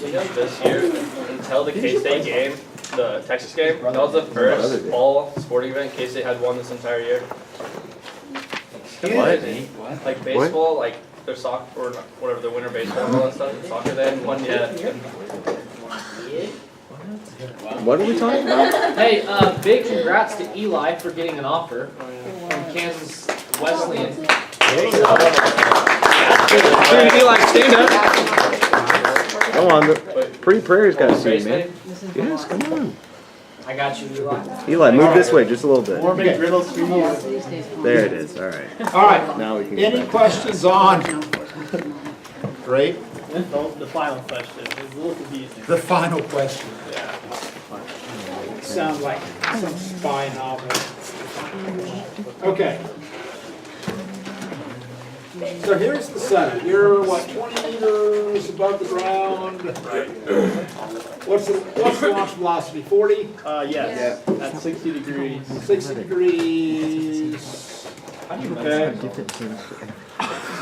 you know, this year, until the K-State game, the Texas game, that was the first fall sporting event K-State had won this entire year. What? Like baseball, like their soccer, or whatever, the winter baseball and stuff, soccer, they hadn't won yet. What are we talking about? Hey, big congrats to Eli for getting an offer from Kansas Wesleyan. Eli, stand up. Come on, the Free Prairie's got to see you, man. Yes, come on. I got you, Eli. Eli, move this way just a little bit. More McGriddles for you. There it is, all right. All right, Now we can get any back. questions on? Great. The final question is a little confusing. The final question. Sounds like some spy novel. Okay. So here's the setup. You're what, 20 meters above the ground? What's the launch velocity? 40? Yes, at 60 degrees. 60 degrees. Okay.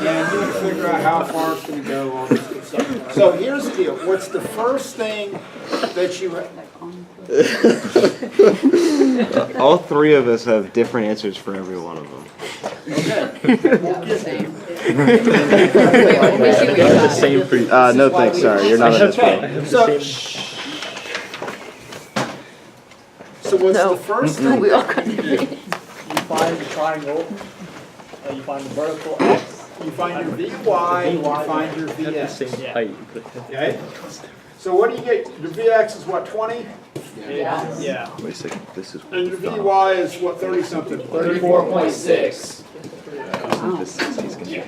Yeah, you need to figure out how far it's going to go on this good stuff. So here's the deal. What's the first thing that you All three of us have different answers for every one of them. The same for you. No thanks, sorry, you're not on this one. Okay, so what's the first thing we all that you do? You find the triangle, you find the vertical X. You find your VY, you find your VX. Okay? So what do you get? Your VX is what, 20? Yeah. Wait a second, this is. And your VY is what, 30 something? 34.6.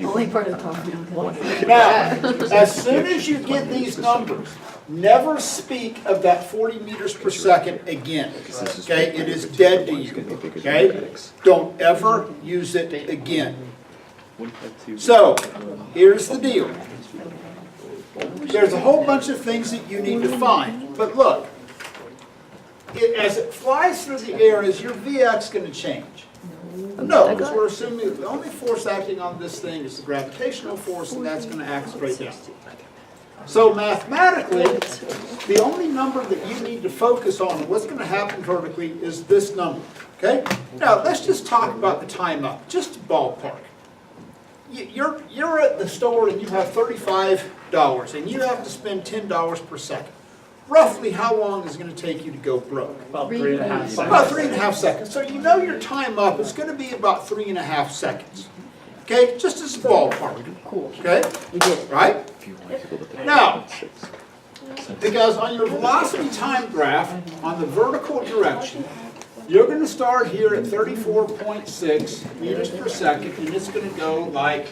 Only part of the problem. Now, as soon as you get these numbers, never speak of that 40 meters per second again. Okay? It is dead to you. Okay? Don't ever use it again. So, here's the deal. There's a whole bunch of things that you need to find. But look, as it flies through the air, is your VX going to change? No, because we're assuming that the only force acting on this thing is the gravitational force, and that's going to act straight down. So mathematically, the only number that you need to focus on, what's going to happen vertically, is this number. Okay? Now, let's just talk about the time up, just to ballpark. You're at the store and you have $35 and you have to spend $10 per second. Roughly how long is it going to take you to go broke? About 3.5 seconds. About 3.5 seconds. So you know your time up is going to be about 3.5 seconds. Okay? Just as a ballpark. Okay? Right? Now, because on your velocity time graph, on the vertical direction, you're going to start here at 34.6 meters per second, and it's going to go like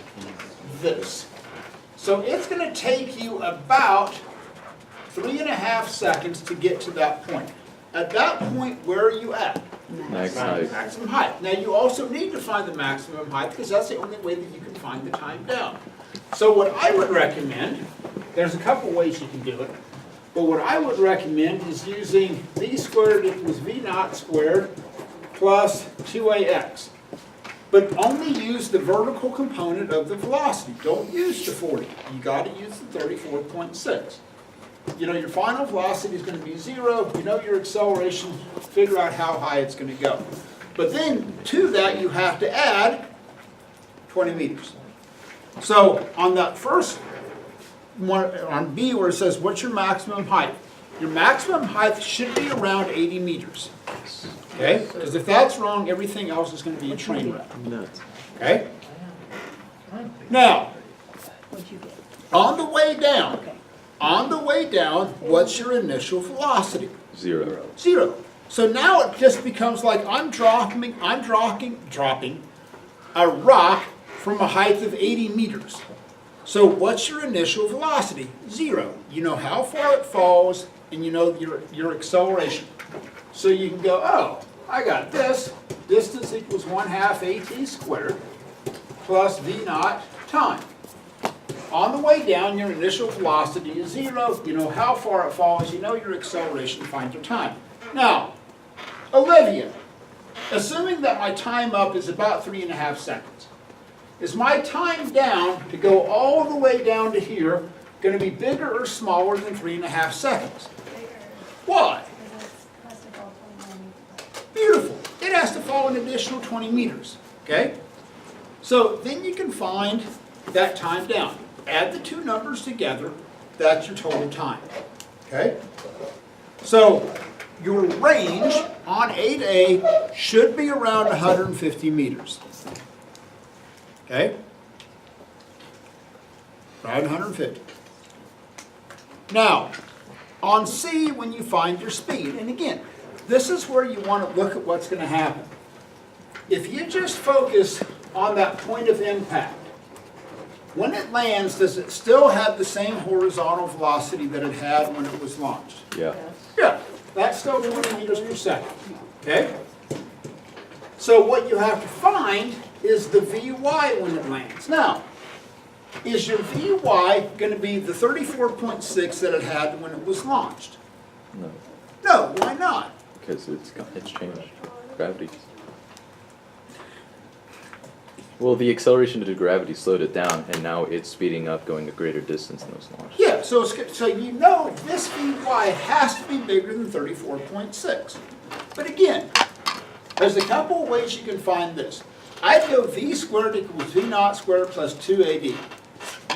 this. So it's going to take you about 3.5 seconds to get to that point. At that point, where are you at? Maximum height. Now you also need to find the maximum height because that's the only way that you can find the time down. So what I would recommend, there's a couple ways you can do it. But what I would recommend is using v squared equals v naught squared plus 2ax. But only use the vertical component of the velocity. Don't use the 40. You got to use the 34.6. You know your final velocity is going to be 0. You know your acceleration. Figure out how high it's going to go. But then to that you have to add 20 meters. So on that first one, on B where it says what's your maximum height? Your maximum height should be around 80 meters. Okay? Because if that's wrong, everything else is going to be a train wreck. Okay? Now, on the way down, what's your initial velocity? 0. 0. So now it just becomes like I'm dropping a rock from a height of 80 meters. So what's your initial velocity? 0. You know how far it falls, and you know your acceleration. So you can go, oh, I got this. Distance equals 1/2 at squared plus v naught time. On the way down, your initial velocity is 0. You know how far it falls. You know your acceleration. Find your time. Now, Olivia, assuming that my time up is about 3.5 seconds, is my time down to go all the way down to here going to be bigger or smaller than 3.5 seconds? Why? Beautiful. It has to fall an additional 20 meters. Okay? So then you can find that time down. Add the two numbers together. That's your total time. Okay? So your range on 8A should be around 150 meters. Okay? Around 150. Now, on C, when you find your speed, and again, this is where you want to look at what's going to happen. If you just focus on that point of impact, when it lands, does it still have the same horizontal velocity that it had when it was launched? Yeah. Yeah, that's still 20 meters per second. Okay? So what you have to find is the Vy when it lands. Now, is your Vy going to be the 34.6 that it had when it was launched? No, No, why not? because it's changed. Gravity. Well, the acceleration due to gravity slowed it down, and now it's speeding up, going a greater distance than it was launched. Yeah, so you know this Vy has to be bigger than 34.6. But again, there's a couple of ways you can find this. I'd go V squared equals V naught squared plus 2AD.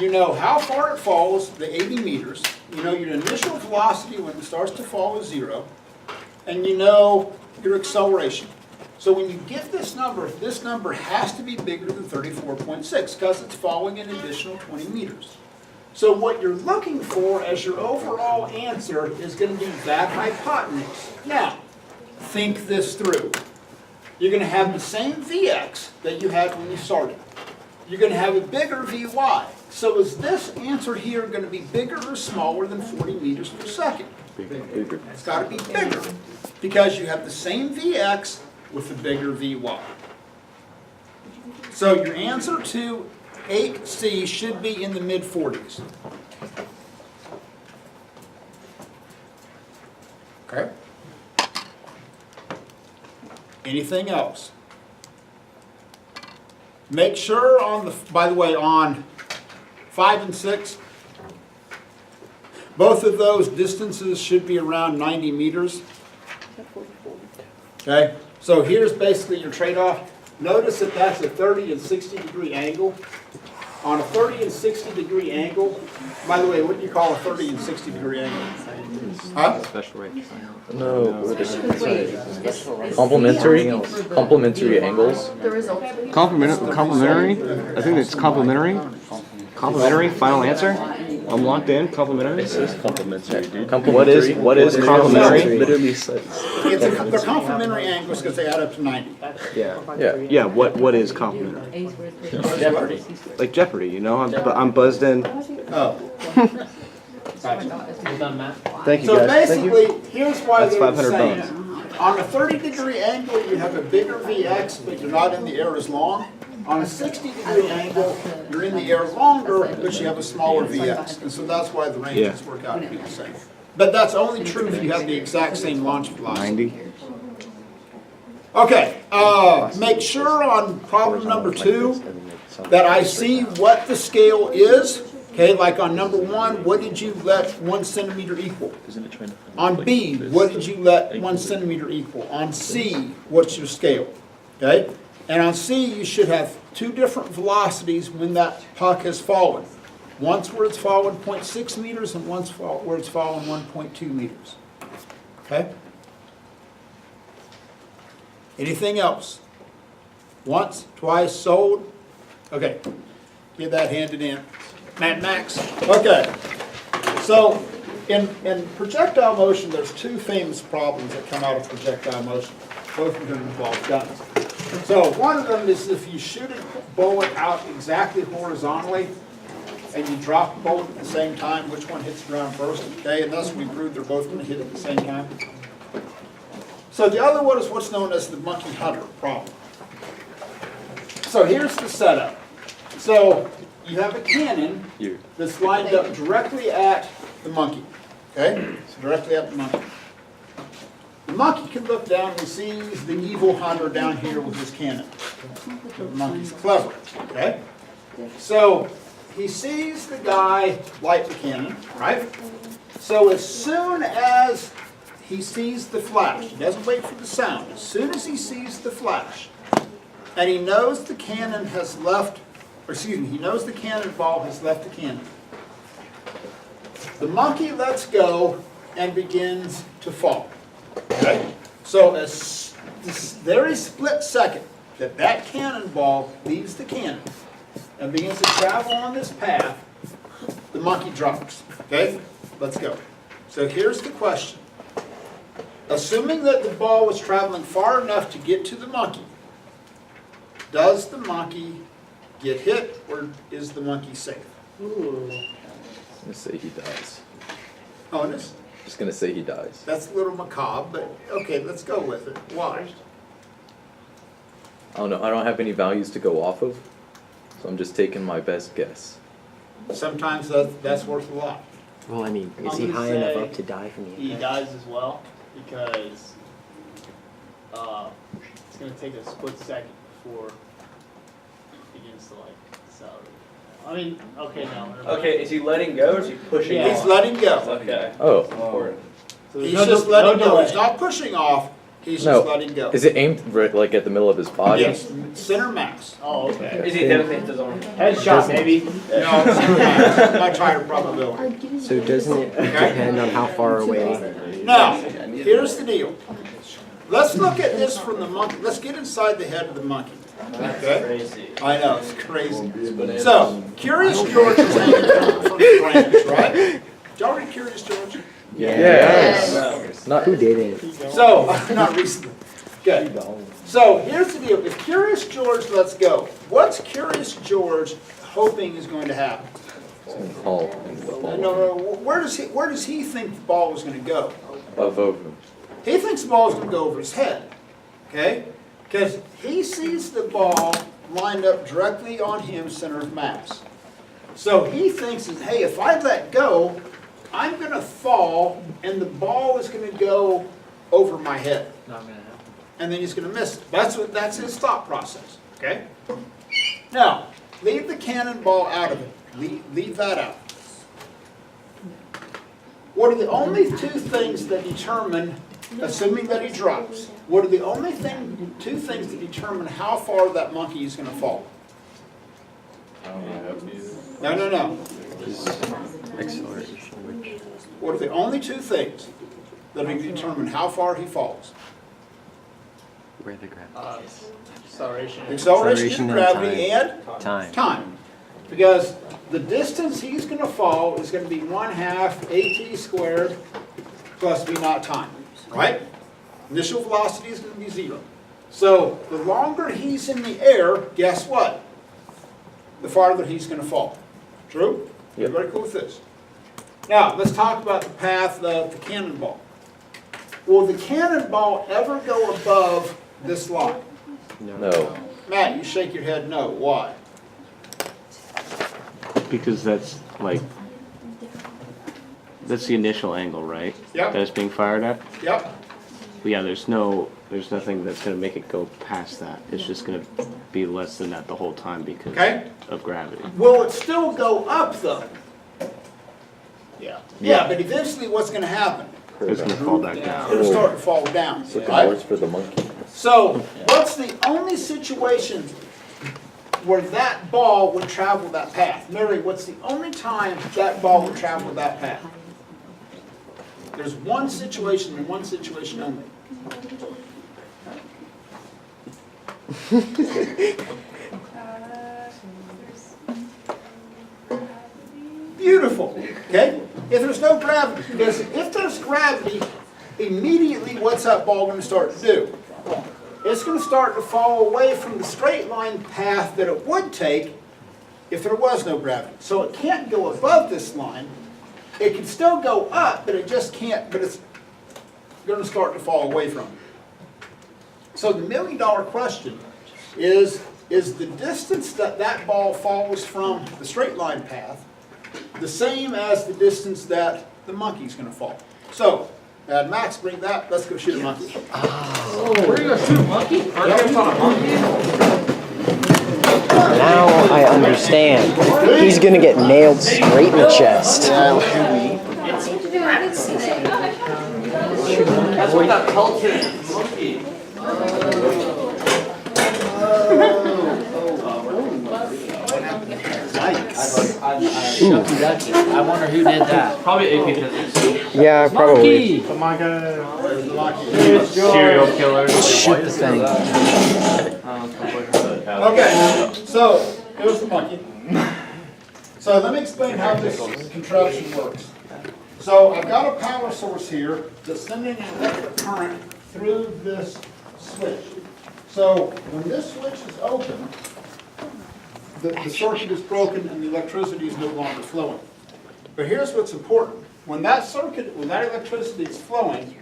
You know how far it falls, the 80 meters. You know your initial velocity when it starts to fall is 0. And you know your acceleration. So when you get this number has to be bigger than 34.6 because it's falling an additional 20 meters. So what you're looking for as your overall answer is going to be that hypotenuse. Now, think this through. You're going to have the same Vx that you had when you started. You're going to have a bigger Vy. So is this answer here going to be bigger or smaller than 40 meters per second? Bigger. It's got to be bigger because you have the same Vx with a bigger Vy. So your answer to 8C should be in the mid-40s. Okay? Anything else? Make sure by the way, on 5 and 6, both of those distances should be around 90 meters. Okay? So here's basically your trade-off. Notice that that's a 30 and 60 degree angle. On a 30 and 60 degree angle, by the way, what do you call a 30 and 60 degree angle? Huh? Special rate. No. Complementary angles. The result. Complementary? I think it's complementary. Complementary, final answer? I'm locked in, complementary? This is complimentary, dude. What is complementary? Literally says. They're complementary angles because they add up to 90. Yeah, what is complementary? Jeopardy. Like Jeopardy, you know, I'm buzzed in. Oh. Well done, Matt. Thank you So guys. Thank you. basically, here's why That's they're the 500 same. On a 30 degree angle, you have a bigger Vx, but you're not in the air as long. On a 60 degree angle, you're in the air longer, but you have a smaller Vx. And so that's why the ranges work out to be the same. But that's only true if you have the exact same launch velocity. 90. Okay, make sure on problem number 2 that I see what the scale is. Okay, like on number 1, what did you let 1 centimeter equal? On B, what did you let 1 centimeter equal? On C, what's your scale? Okay, and on C, you should have 2 different velocities when that puck has fallen. Once where it's fallen 0.6 meters and once where it's fallen 1.2 meters. Okay? Anything else? Once, twice, sold? Okay, get that handed in. Mad Max. Okay, so in projectile motion, there's 2 famous problems that come out of projectile motion. Both of them involve guns. So one of them is if you shoot a bullet out exactly horizontally and you drop the bullet at the same time, which one hits the ground first? Okay, and thus we proved they're both going to hit at the same time. So the other one is what's known as the monkey hunter problem. So here's the setup. So you have a cannon that's lined up directly at the monkey. Okay? So directly at the monkey. The monkey can look down and sees the evil hunter down here with his cannon. The monkey's clever. Okay? So he sees the guy light the cannon, right? So as soon as he sees the flash, he doesn't wait for the sound. As soon as he sees the flash, and he knows the cannon has left, or excuse me, he knows the cannonball has left the cannon. The monkey lets go and begins to fall. Okay? So as this very split second that that cannonball leaves the cannon and begins to travel on this path, the monkey drops. Okay? Let's go. So here's the question. Assuming that the ball was traveling far enough to get to the monkey, does the monkey get hit or is the monkey safe? Ooh. I'm gonna say he dies. Honest? Just gonna say he dies. That's a little macabre, but okay, let's go with it. Why? I don't know. I don't have any values to go off of, so I'm just taking my best guess. Sometimes that's worth a lot. Well, I mean, is I'm he gonna high enough say up to die from the He impact? dies as well because it's gonna take a split second before it begins to like accelerate. I mean, okay, now. Okay, is he letting go or is he pushing Yeah. He's off? letting go. Okay. Oh, Important. So there's He's no just de- letting no go. delay. He's not pushing off. He's No. just letting go. is it aimed right, like at the middle of his body? Yes, center max. Oh, okay. Is he definitely his own? Headshot, maybe. No, center max. Much higher probability. So doesn't it depend on how far away? Now, here's the deal. Let's look at this from the monkey. Let's get inside the head of the monkey. Okay? Crazy. I know, it's crazy. So, Curious George is named from the branch, right? Did y'all read Curious George? Yes. Not Who didn't? So, not recently. Good. So, here's the deal. If Curious George lets go, what's Curious George hoping is going to happen? Fall into the ball. No, where does he think the ball was going to go? Above him. He thinks the ball is going to go over his head. Okay? Because he sees the ball lined up directly on him, center of mass. So he thinks, hey, if I let go, I'm going to fall, and the ball is going to go over my head. Not gonna happen. And then he's going to miss it. That's his thought process. Okay? Now, leave the cannonball out of it. Leave that out. What are the only two things that determine, assuming that he drops, what are the only two things that determine how far that monkey is going to fall? No. Acceleration, which What are the only two things that determine how far he falls? where the gravity is. Acceleration. Acceleration due to and gravity and Time. time. Because the distance he's going to fall is going to be 1/2 AT squared plus v naught time, right? Initial velocity is going to be 0. So the longer he's in the air, guess what? The farther he's going to fall. True? Yep. Everybody cool with this? Now, let's talk about the path of the cannonball. Will the cannonball ever go above this line? No. Matt, you shake your head no. Why? Because that's like, that's the initial angle, right? Yep. That it's being fired at? Yep. But yeah, there's nothing that's gonna make it go past that. It's just gonna be less than that the whole time because Okay. of gravity. Will it still go up though? Yeah. Yeah, but eventually what's going to happen? It's gonna fall back down. It'll start to fall down. Looking Right? worse for the monkey. So, what's the only situation where that ball would travel that path? Mary, what's the only time that ball would travel that path? There's one situation and one situation only. Beautiful, okay? If there's no gravity, because if there's gravity, immediately what's that ball going to start to do? It's going to start to fall away from the straight line path that it would take if there was no gravity. So it can't go above this line. It can still go up, but it just can't, but it's going to start to fall away from it. So the $1 million question is the distance that that ball falls from the straight line path the same as the distance that the monkey's going to fall? So, Max, bring that. Let's go shoot a monkey. We're gonna shoot a monkey? Yep. Now I understand. He's gonna get nailed straight in the chest. That's what that pelt is. Monkey. I wonder who did that. Probably AP Physics. Yeah, probably. Oh my god. Serial killer. Shoot the thing. Okay, so here's the monkey. So let me explain how this contraption works. So I've got a power source here that's sending an electric current through this switch. So when this switch is open, the circuit is broken and the electricity is no longer flowing. But here's what's important. When that electricity is flowing,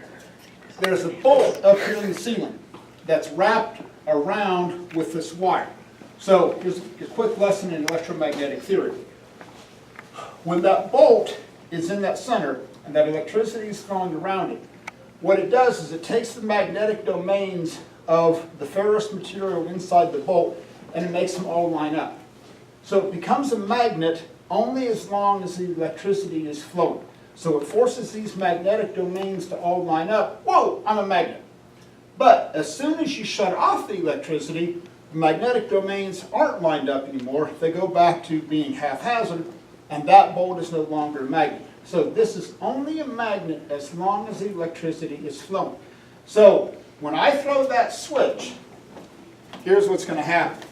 there's a bolt up here in the ceiling that's wrapped around with this wire. So here's a quick lesson in electromagnetic theory. When that bolt is in that center and that electricity is flowing around it, what it does is it takes the magnetic domains of the ferrous material inside the bolt and it makes them all line up. So it becomes a magnet only as long as the electricity is flowing. So it forces these magnetic domains to all line up. Whoa, I'm a magnet. But as soon as you shut off the electricity, the magnetic domains aren't lined up anymore. They go back to being haphazard, and that bolt is no longer a magnet. So this is only a magnet as long as the electricity is flowing. So when I throw that switch, here's what's going to happen.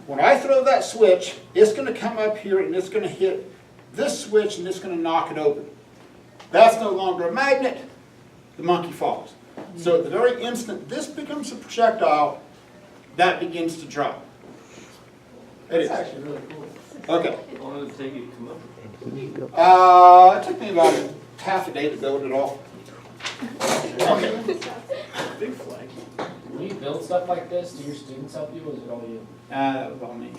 When I throw that switch, it's going to come up here and it's going to hit this switch and it's going to knock it open. That's no longer a magnet. The monkey falls. So at the very instant this becomes a projectile, that begins to drop. It is. That's actually really cool. Okay. How long did it take you to come up? It took me about half a day to build it all. Okay. Big flag. When you build stuff like this, do your students help you, or is it all you? That was all me.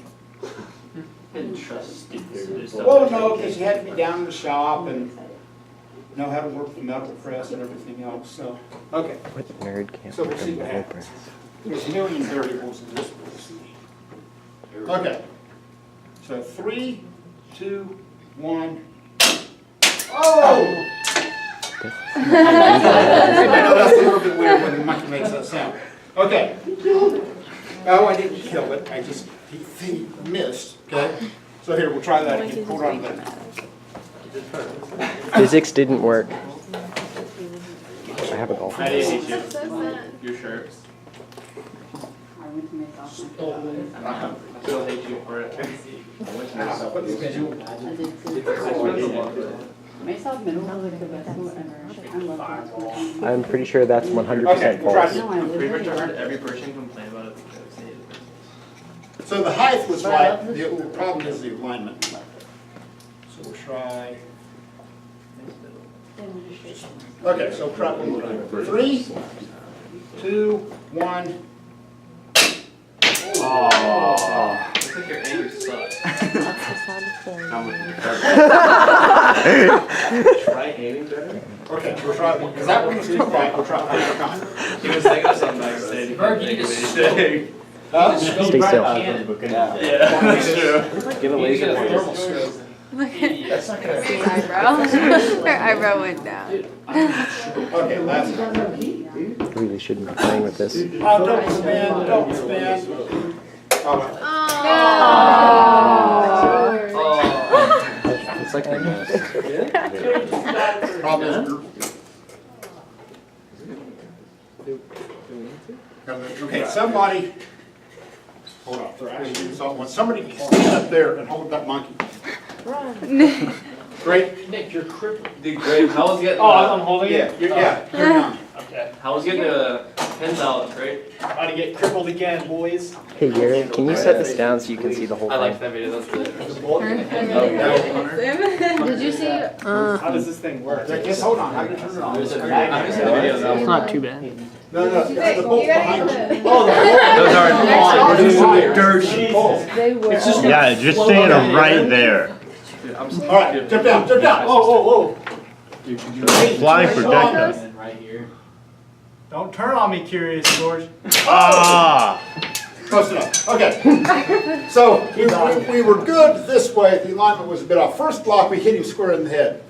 Didn't trust stupid stuff. Well, no, because you had to be down in the shop and know how to work the metal press and everything else. So, okay. What nerd can't So we'll work see on what the happens. There's a million variables in this. Okay. So 3, 2, 1. Oh! I know that's a little bit weird when the monkey makes that sound. Okay. Oh, I didn't kill it. I just, he missed. Okay. So here, we'll try that again. Hold on a minute. Physics didn't work. I have a golf. I didn't hate you. Your shirt. I went to make off. I still hate you for it. Myself middle was like the best one ever. I love that. I'm pretty sure that's 100% Okay, we'll try false. it. No, I live Pretty much there. heard every person complain about it. So the height was But I right. love the The school. problem is the alignment. So we'll try. Okay, so try 3, 2, 1. Oh. Looks like your anger sucks. Try aiming better? Okay, we'll try one. Because that one was too quiet. We'll try one more time. He was thinking of something backstage. He couldn't think of anything. Huh? Stay still. Yeah, that's true. Get a laser Get a pointer. thermal scope. That's not gonna. His eyebrow. Her eyebrow went down. Okay, last one. Really shouldn't be playing with this. Don't spin, don't spin. Oh, It's like the problem is. Okay, somebody. Hold on. So when somebody stand up there and hold that monkey. Great. Nick, you're crippled. Dude, great. How was getting? Oh, I'm holding Yeah, it? you're done. Okay. How was getting the pins out? Great. About to get crippled again, boys. Hey, Yuri, can you set this down so you can see the whole I liked thing? that video. That's really Did you see? How does this thing work? Just hold on, I can turn it on. There's a video that was not too bad. No, it's the bolt behind you. Those are Dirt sheet. They were. Yeah, just stand right there. All right, jump down, jump down. Oh. Flying projectile. Right here. Don't turn on me, Curious George. Ah! Close enough. Okay. So we were good this way. The alignment was a bit off. First block, we hit him square in the head.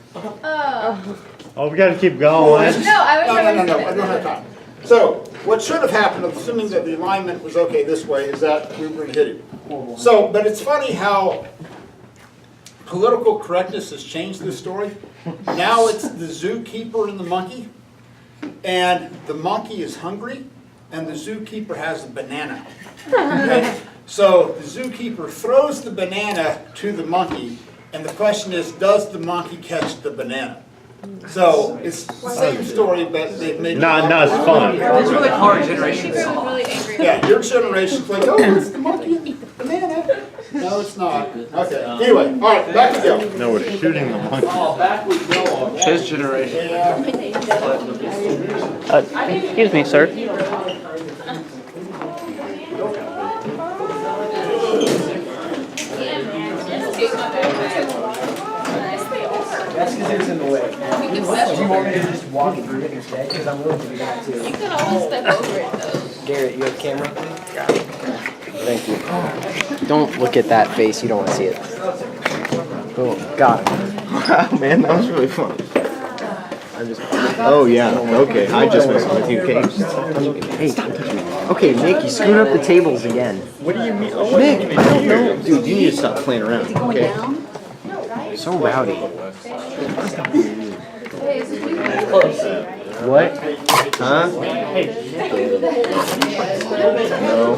Oh, we gotta keep going. No, I don't have time. So what should have happened, assuming that the alignment was okay this way, is that we were going to hit him. So, but it's funny how political correctness has changed this story. Now it's the zookeeper and the monkey, and the monkey is hungry, and the zookeeper has a banana. Okay? So the zookeeper throws the banana to the monkey, and the question is, does the monkey catch the banana? So it's the same story, but they've made it Not as fun. It's really hard generation to solve. Really angry. Yeah, your generation's like, oh, it's the monkey and the banana. No, it's not. Okay, anyway, all right, back to go. No, we're shooting the monkey. Oh, back we go. His generation. Excuse me, sir. That's because it was in the way. Do you want me to just walk through it instead? Because I'm willing to do that too. You can always step over it though. Garrett, you have a camera? Thank you. Don't look at that face. You don't want to see it. Boom. Got it. Wow, man, that was really fun. Oh yeah, okay. I just messed with you, Kate. Hey, stop touching me. Okay, Nick, you screwed up the tables again. What do you mean? Nick, I don't know. Dude, you need to stop playing around. Okay. So rowdy. What? Huh? No.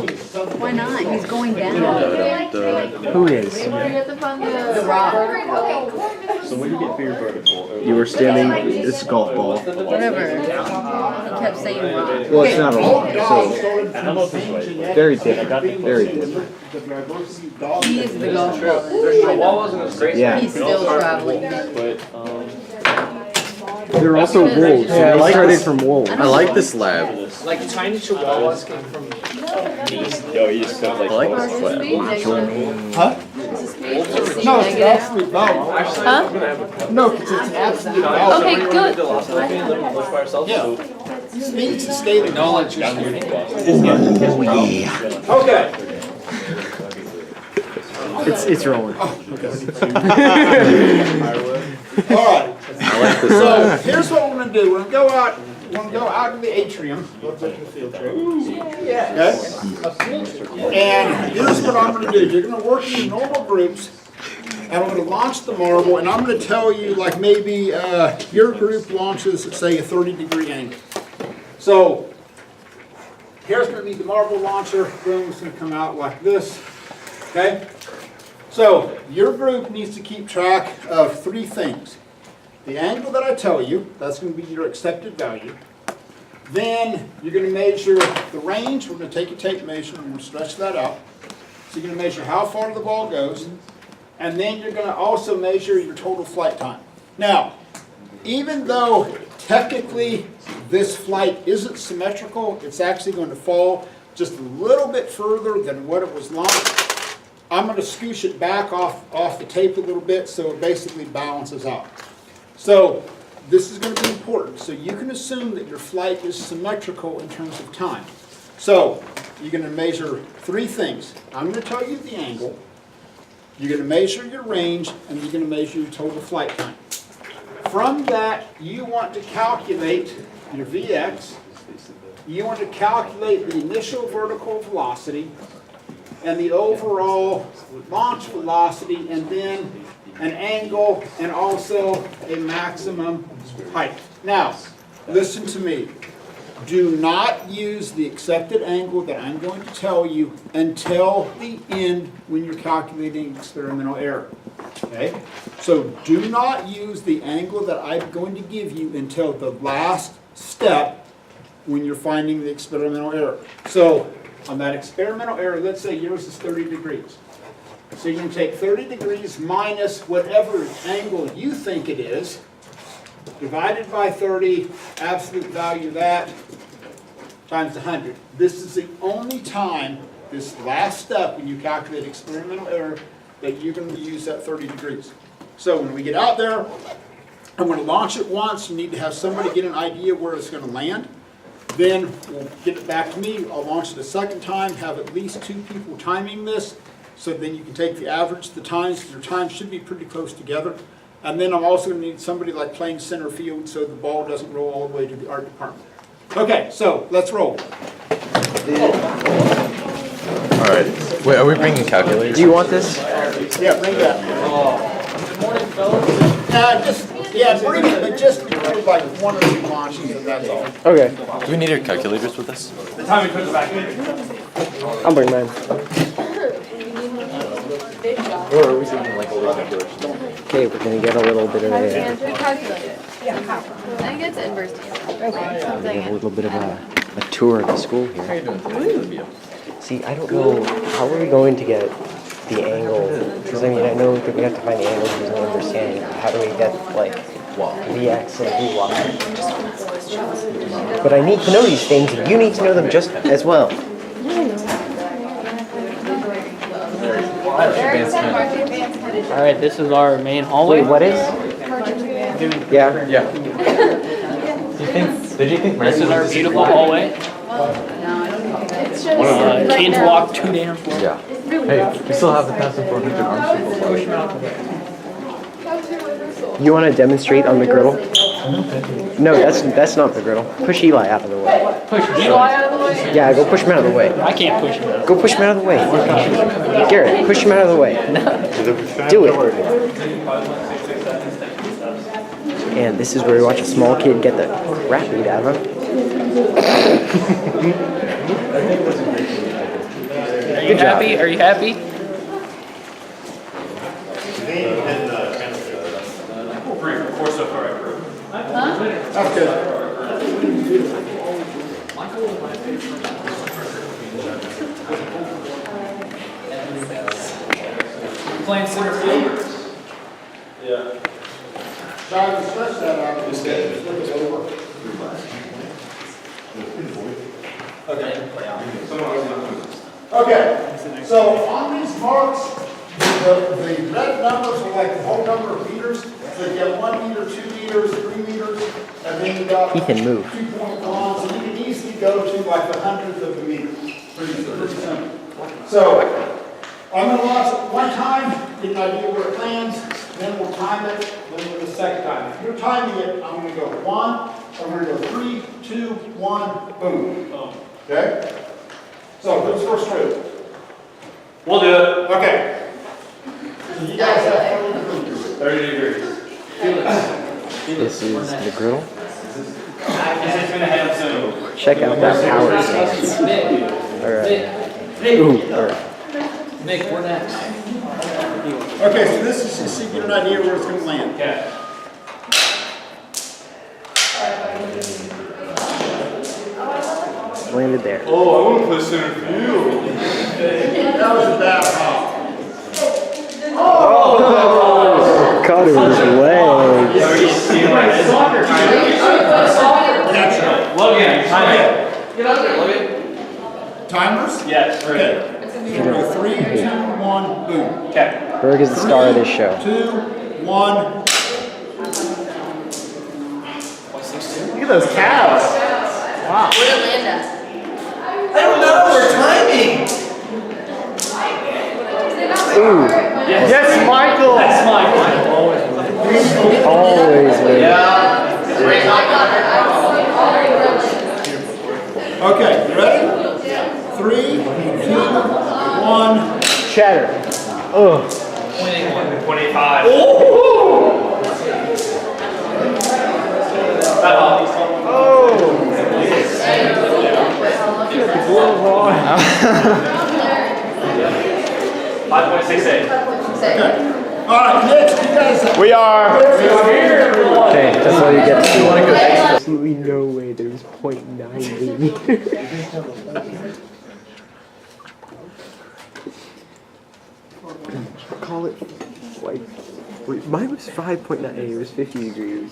Why not? He's going down. Who is? The rock. So what do you get for your vertical? You were standing. It's a golf ball. Whatever. He kept saying rock. Well, it's not a long, so very different. Very different. He is the golf ball. The wall wasn't a straight. Yeah. He's still traveling. They're also wolves. Yeah, I They like started this. from wolves. I like this lab. Like tiny chihuahuas came from these. Yo, you just got like. I like Is this this lab. speed negative? Huh? Is this speed negative? No, it's an absolute valve. Huh? No, because it's an absolute valve. Okay, good. The last one being little push by ourselves. Yeah. Speed's a state of knowledge. Okay. It's rolling. All right. I like this So lab. here's what we're gonna do. We're gonna go out to the atrium. Okay? And here's what I'm gonna do. You're gonna work in normal groups, and I'm gonna launch the marble, and I'm gonna tell you, like, maybe your group launches at, say, a 30-degree angle. So here's gonna be the marble launcher. Boom, it's gonna come out like this. Okay? So your group needs to keep track of three things. The angle that I tell you, that's going to be your accepted value. Then you're going to measure the range. We're going to take a tape measure and we're going to stretch that out. So you're going to measure how far the ball goes. And then you're going to also measure your total flight time. Now, even though technically this flight isn't symmetrical, it's actually going to fall just a little bit further than what it was launched. I'm going to scoosh it back off the tape a little bit so it basically balances out. So this is going to be important. So you can assume that your flight is symmetrical in terms of time. So you're going to measure three things. I'm going to tell you the angle. You're going to measure your range, and you're going to measure your total flight time. From that, you want to calculate your Vx. You want to calculate the initial vertical velocity and the overall launch velocity, and then an angle and also a maximum height. Now, listen to me. Do not use the accepted angle that I'm going to tell you until the end when you're calculating experimental error. Okay? So do not use the angle that I'm going to give you until the last step when you're finding the experimental error. So on that experimental error, let's say yours is 30 degrees. So you can take 30 degrees minus whatever angle you think it is, divided by 30, absolute value of that, times 100. This is the only time, this last step, when you calculate experimental error, that you're going to use that 30 degrees. So when we get out there, I'm going to launch it once. You need to have somebody get an idea where it's going to land. Then we'll get it back to me. I'll launch it a second time, have at least 2 people timing this. So then you can take the average, the times, your times should be pretty close together. And then I'm also going to need somebody like playing center field so the ball doesn't roll all the way to the art department. Okay, so let's roll. Alright. Wait, are we bringing calculators? Do you want this? Yeah, bring that. Good morning, fellas. Bring it, but just record like 1 or 2 launches and that's all. Okay, Do we need our calculators with us? The time we put it back in. I'll bring mine. Or are we thinking like older calculators? Okay, we're gonna get a little bit of a, Calculate. I think it's inverse. a little bit of a tour of the school How here. you doing today? See, I don't know, how are we going to get the angle? Because I mean, I know that we have to find the angle to understanding. How do we get like Vx and Vy? But I need to know these things, and you need to know them just as well. All right, this is our main hallway. Wait, what is? Yeah. Yeah. Did you think This is our beautiful hallway. Kids walk too damn slow. Yeah. Hey, we still have the 1,400 arms. You want to demonstrate on the griddle? No, that's not the griddle. Push Eli out of the way. Push Eli out of the way? Yeah, go push him out of the way. I can't push him. Go push him out of the way. Garrett, push him out of the way. Do it. And this is where we watch a small kid get the crap beat out of him. Are you happy? Are you happy? Four so far, I approve. That's good. Playing center field. Yeah. Try to stretch that out. Okay, so on these marks, the red numbers are like the whole number of meters. So you have 1 meter, 2 meters, 3 meters, and then you got He can move. 2.1, so you can easily go to like the hundredth of a meter. Pretty simple. So I'm going to launch it 1 time, get an idea where it lands, then we'll time it, then we'll do the second time. If you're timing it, I'm going to go 1, I'm going to go 3, 2, 1, boom. Okay? So who's first through? We'll do it. Okay. So you guys have 30 degrees. This is the griddle. This is gonna have some. Check out that power stance. Or, Nick, we're next. Okay, so this is just to get an idea where it's going to land. Okay. landed there. Oh, I want to play center field. That was a bad hop. Caught him with his leg. Logan, time it. Get out there, Logan. Timers? Yes, ready. Okay. 3, 2, 1, boom. Okay. Berg is the star of this show. 2, 1. Look at those cows. Where did it land at? I don't know, we're timing. Ooh, Yes, Michael. That's mine. always win. Okay, you ready? 3, 2, 1. Chatter. Oh, 25. That hop. oh. 5.68. Okay. All right, next, you guys. We are. Okay, that's all you get to see. Absolutely no way there's 0.98 meters. Call it like, wait, mine was 5.98, it was 50 degrees.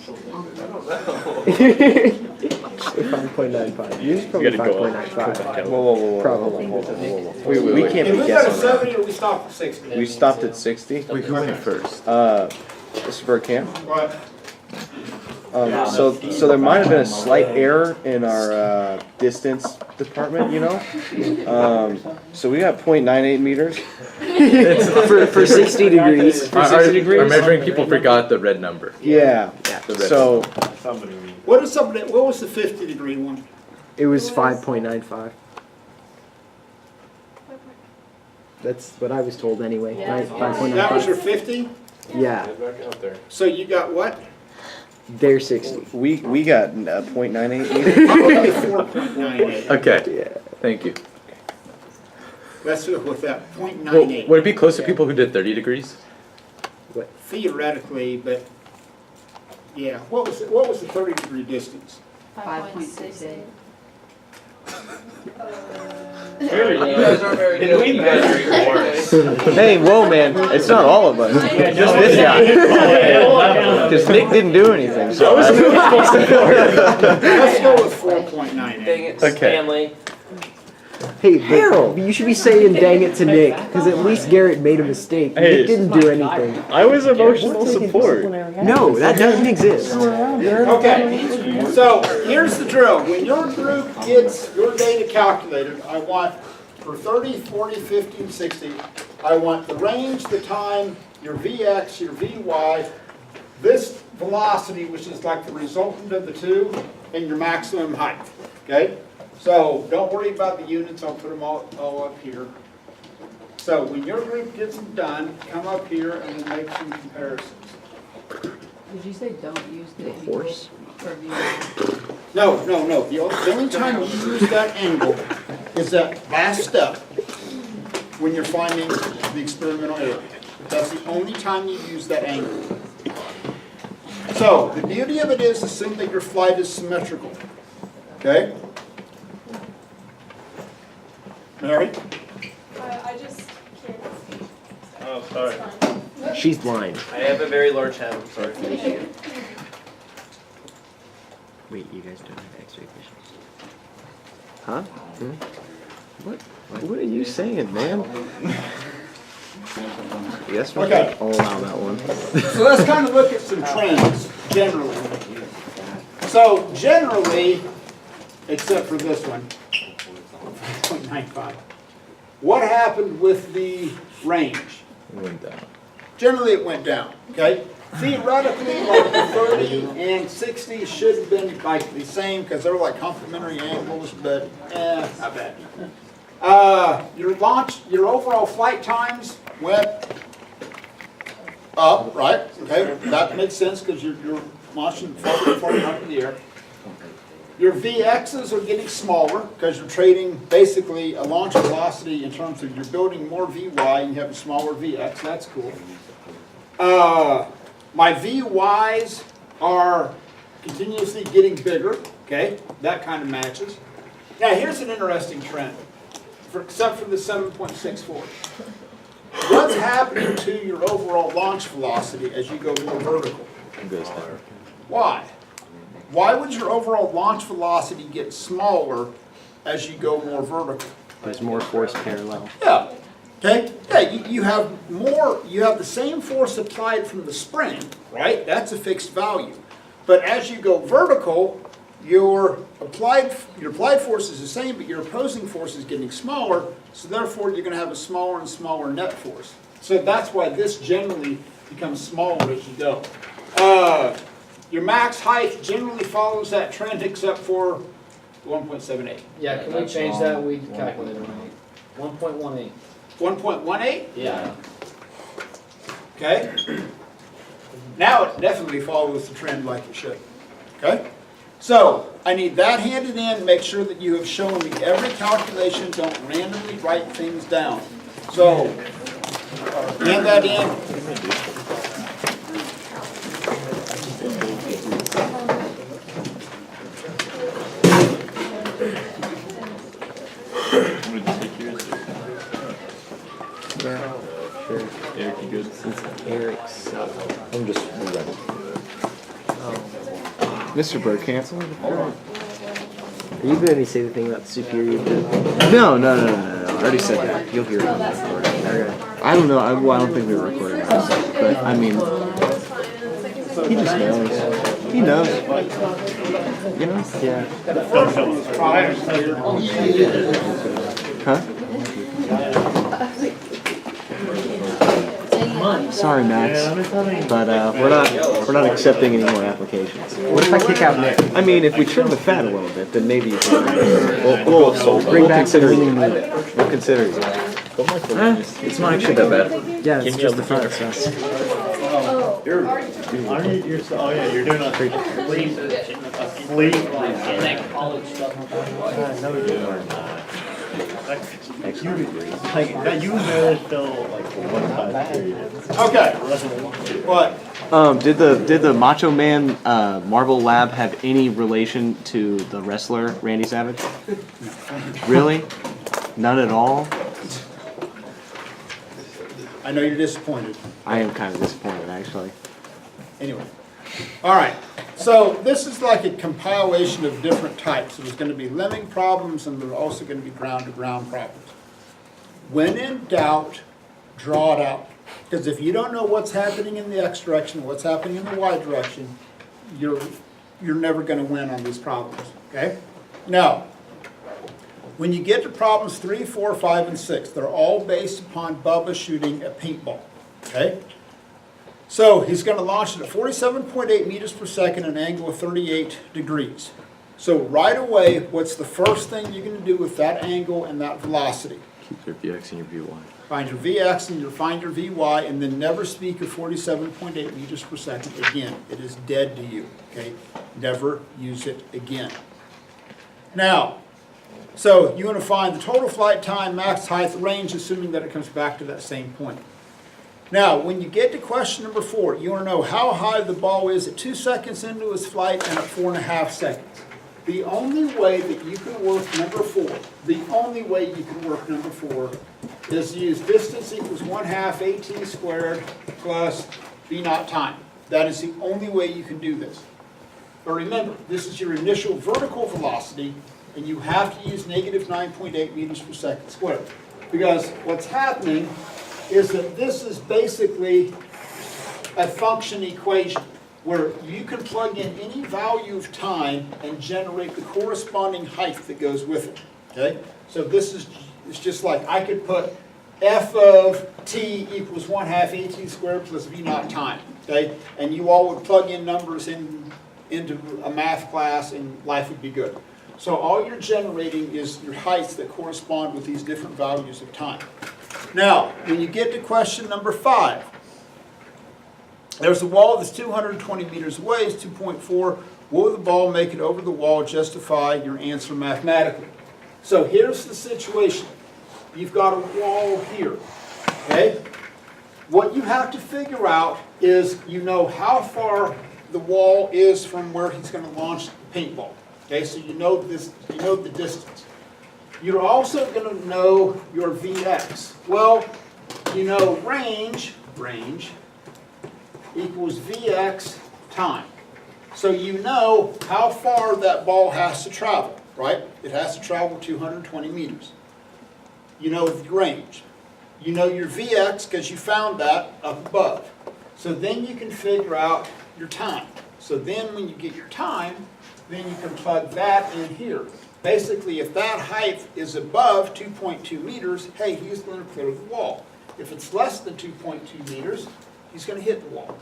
5.95. Yours is probably 5.95. Whoa. Probably. We can't If be we got a guessing. 70 or we stop at 60. We stopped at 60. Wait, who went first? This is for a camp. Right. So there might have been a slight error in our distance department, you know? So we got 0.98 meters. For 60 degrees. Our measuring people forgot the red number. Yeah, The red so What was the 50-degree one? It was 5.95. That's what I was told anyway. Yeah. Right? That was 5.95. your 50? Yeah, So you got what? they're 60. we got 0.98 meters. Probably 4.98. Okay, Yeah. thank you. Let's go with that, Well, 0.98. would it be close to people who did 30 degrees? Theoretically, but, yeah. What was the 30-degree distance? 5.68. You guys aren't very good at measuring words. Hey, whoa, man! It's not all of us. Just this guy. Because Nick didn't do anything. So Let's go with 4.98. Dang it, Okay. Stanley. Hey, Harold, you should be saying dang it to Nick, because at least Garrett made a mistake. Hey. Nick didn't do anything. I was emotional support. No, that doesn't exist. Okay, so here's the drill. When your group gets your data calculated, I want for 30, 40, 50, and 60, I want the range, the time, your Vx, your Vy, this velocity, which is like the resultant of the two, and your maximum height, okay? So don't worry about the units, I'll put them all up here. So when your group gets them done, come up here and we'll make some comparisons. Did you say don't use the horse? No. The only time you use that angle is that last step when you're finding the experimental area. That's the only time you use that angle. So the beauty of it is assume that your flight is symmetrical. Okay? Mary? I just can't see. Oh, sorry. She's blind. I have a very large head, I'm sorry. Wait, you guys don't have X-ray vision? Huh? What are you saying, man? Yes, we Okay. I'll allow that one. So let's kind of look at some trends generally. So generally, except for this one, 0.95. What happened with the range? It went down. Generally, it went down, okay? Theoretically, like the 30 and 60 should have been like the same because they were like complementary angles, but not bad. Your overall flight times went up, right? Okay, that makes sense because you're launching farther up in the air. Your VXs are getting smaller because you're trading basically a launch velocity in terms of you're building more VY and you have a smaller VX. That's cool. My VYs are continuously getting bigger. Okay, that kind of matches. Now here's an interesting trend, except for the 7.64. What's happening to your overall launch velocity as you go more vertical? It goes down. Why? Why would your overall launch velocity get smaller as you go more vertical? There's more force parallel. Yeah. Okay. Yeah. You have more. You have the same force applied from the spring, right? That's a fixed value. But as you go vertical, your applied force is the same, but your opposing force is getting smaller. So therefore, you're going to have a smaller and smaller net force. So that's why this generally becomes smaller as you go. Your max height generally follows that trend except for 1.78. Yeah, can we change that? We calculated it. 1.18. 1.18? Yeah. Okay? Now it definitely follows the trend like it should. Okay? So, I need that handed in, make sure that you have shown me every calculation, don't randomly write things down. So, hand that in. Yeah, sure. Eric, you good? Since Eric's. I'm just running. Mr. Burkhansel? Are you going to say the thing about the superior bit? No. I already said that. You'll hear it on the recording. Okay. I don't know. I don't think we were recording this, but I mean, he just knows. He knows. You know? Yeah. Huh? Sorry, Max, but we're not accepting any more applications. What if I kick out Nick? I mean, if we trim the fat a little bit, then maybe you can. We'll consider you. We'll consider you. It's not actually that bad. Yeah, it's just the fat. So. You're doing a sleep. And that college stuff. That you know still like one time period. Okay, what? Did the Macho Man Marble Lab have any relation to the wrestler Randy Savage? Really? None at all? I know you're disappointed. I am kind of disappointed, actually. Anyway, all right. So this is like a compilation of different types. There's going to be lemming problems, and there's also going to be ground-to-ground problems. When in doubt, draw it out. Because if you don't know what's happening in the X direction, what's happening in the Y direction, you're never going to win on these problems. Okay? Now, when you get to problems 3, 4, 5, and 6, they're all based upon Bubba shooting a paintball. Okay? So he's going to launch it at 47.8 meters per second, an angle of 38 degrees. So right away, what's the first thing you're going to do with that angle and that velocity? Keep your Vx and your Vy. Find your Vx and find your Vy, and then never speak of 47.8 meters per second again. It is dead to you. Okay? Never use it again. Now, so you want to find the total flight time, max height, range, assuming that it comes back to that same point. Now, when you get to question number 4, you want to know how high the ball is at 2 seconds into its flight and at 4.5 seconds. The only way that you can work number 4, is to use distance equals 1/2 AT squared plus V naught time. That is the only way you can do this. But remember, this is your initial vertical velocity, and you have to use negative 9.8 meters per second squared. Because what's happening is that this is basically a function equation where you can plug in any value of time and generate the corresponding height that goes with it. Okay? So this is it's just like I could put f of t equals 1/2 AT squared plus V naught time. Okay? And you all would plug in numbers into a math class and life would be good. So all you're generating is your heights that correspond with these different values of time. Now, when you get to question number 5, there's a wall that's 220 meters away, it's 2.4. Will the ball make it over the wall? Justify your answer mathematically. So here's the situation. You've got a wall here, okay? What you have to figure out is you know how far the wall is from where he's going to launch the paintball. Okay, so you know this, you know the distance. You're also going to know your Vx. Well, you know range equals Vx time. So you know how far that ball has to travel, right? It has to travel 220 meters. You know the range. You know your Vx because you found that up above. So then you can figure out your time. So then when you get your time, then you can plug that in here. Basically, if that height is above 2.2 meters, hey, he's going to clear the wall. If it's less than 2.2 meters, he's going to hit the wall.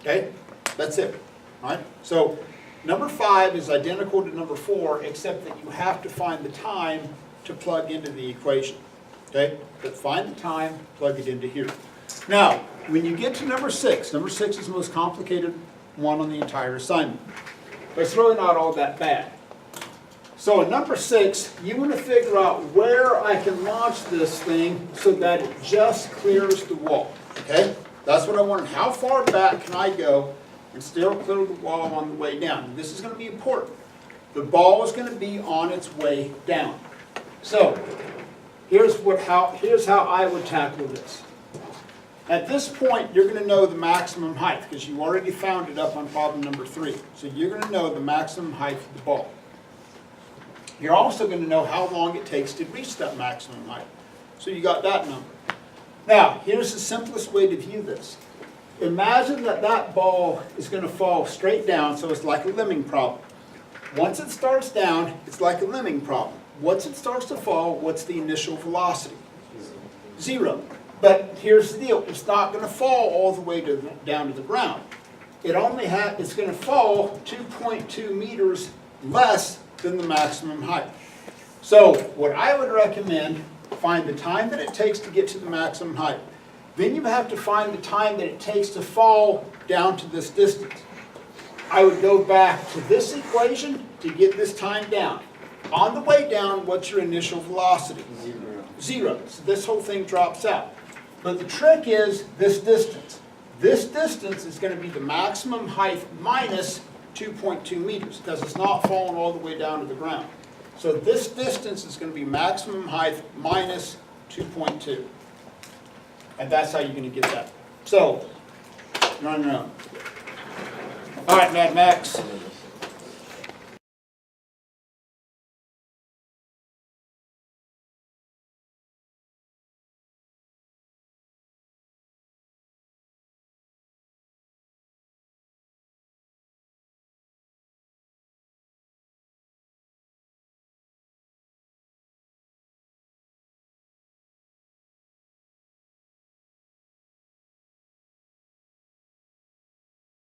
Okay? That's it. All right? So number 5 is identical to number 4, except that you have to find the time to plug into the equation. Okay? But find the time, plug it into here. Now, when you get to number 6 is the most complicated one on the entire assignment. But it's really not all that bad. So in number 6, you want to figure out where I can launch this thing so that it just clears the wall. Okay? That's what I wanted. How far back can I go and still clear the wall on the way down? And this is going to be important. The ball is going to be on its way down. So here's how I would tackle this. At this point, you're going to know the maximum height because you already found it up on problem number 3. So you're going to know the maximum height of the ball. You're also going to know how long it takes to reach that maximum height. So you got that number. Now, here's the simplest way to view this. imagine that that ball is going to fall straight down, so it's like a lemming problem. Once it starts down, it's like a lemming problem. Once it starts to fall, what's the initial velocity? 0. But here's the deal, it's not going to fall all the way down to the ground. It's going to fall 2.2 meters less than the maximum height. So what I would recommend, find the time that it takes to get to the maximum height. Then you have to find the time that it takes to fall down to this distance. I would go back to this equation to get this time down. On the way down, what's your initial velocity? 0. So this whole thing drops out. But the trick is this distance. This distance is going to be the maximum height minus 2.2 meters because it's not falling all the way down to the ground. So this distance is going to be maximum height minus 2.2. And that's how you're going to get that. So, no. All right, Mad Max.